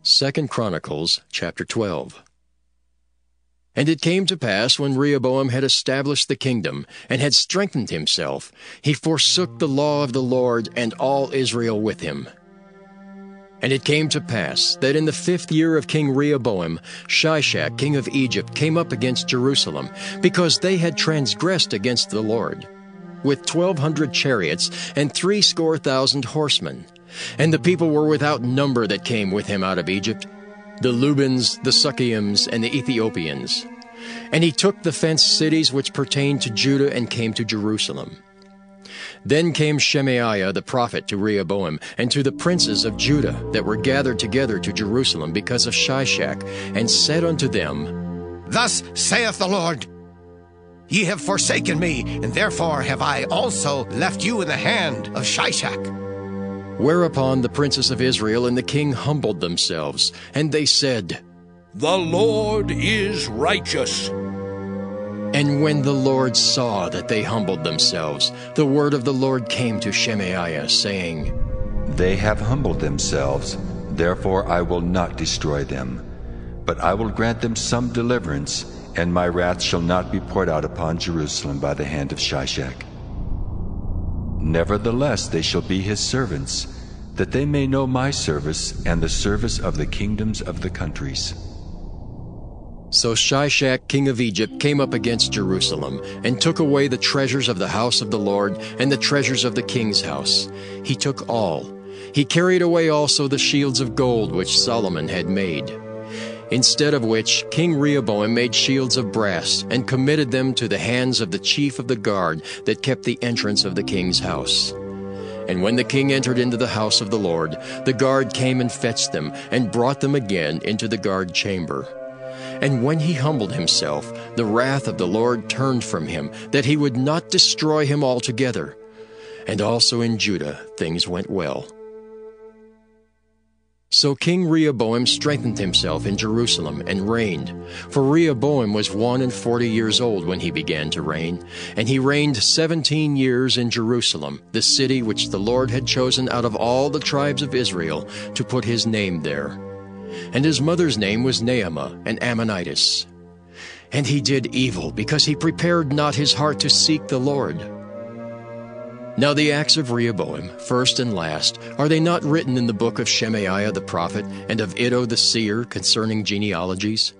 2 Chronicles chapter 12. And it came to pass, when Rehoboam had established the kingdom, and had strengthened himself, he forsook the law of the Lord, and all Israel with him. And it came to pass, that in the 5th year of King Rehoboam, Shishak king of Egypt came up against Jerusalem, because they had transgressed against the Lord, with 1,200 chariots, and 70,000 horsemen. And the people were without number that came with him out of Egypt, the Lubans, the Sukkiims, and the Ethiopians. And he took the fenced cities which pertained to Judah, and came to Jerusalem. Then came Shemaiah the prophet to Rehoboam, and to the princes of Judah that were gathered together to Jerusalem because of Shishak, and said unto them, Thus saith the Lord, Ye have forsaken me, and therefore have I also left you in the hand of Shishak. Whereupon the princes of Israel and the king humbled themselves, and they said, The Lord is righteous. And when the Lord saw that they humbled themselves, the word of the Lord came to Shemaiah, saying, They have humbled themselves, therefore I will not destroy them. But I will grant them some deliverance, and my wrath shall not be poured out upon Jerusalem by the hand of Shishak. Nevertheless they shall be his servants, that they may know my service and the service of the kingdoms of the countries. So Shishak king of Egypt came up against Jerusalem, and took away the treasures of the house of the Lord, and the treasures of the king's house. He took all. He carried away also the shields of gold which Solomon had made. Instead of which King Rehoboam made shields of brass, and committed them to the hands of the chief of the guard that kept the entrance of the king's house. And when the king entered into the house of the Lord, the guard came and fetched them, and brought them again into the guard chamber. And when he humbled himself, the wrath of the Lord turned from him, that he would not destroy him altogether. And also in Judah things went well. So King Rehoboam strengthened himself in Jerusalem and reigned. For Rehoboam was 41 years old when he began to reign, and he reigned 17 years in Jerusalem, the city which the Lord had chosen out of all the tribes of Israel to put his name there. And his mother's name was Naamah, an Ammonitess. And he did evil, because he prepared not his heart to seek the Lord. Now the acts of Rehoboam, first and last, are they not written in the book of Shemaiah the prophet, and of Iddo the seer concerning genealogies?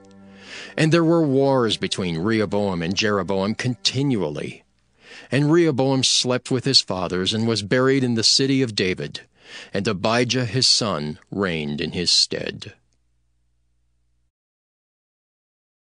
And there were wars between Rehoboam and Jeroboam continually. And Rehoboam slept with his fathers, and was buried in the city of David. And Abijah his son reigned in his stead.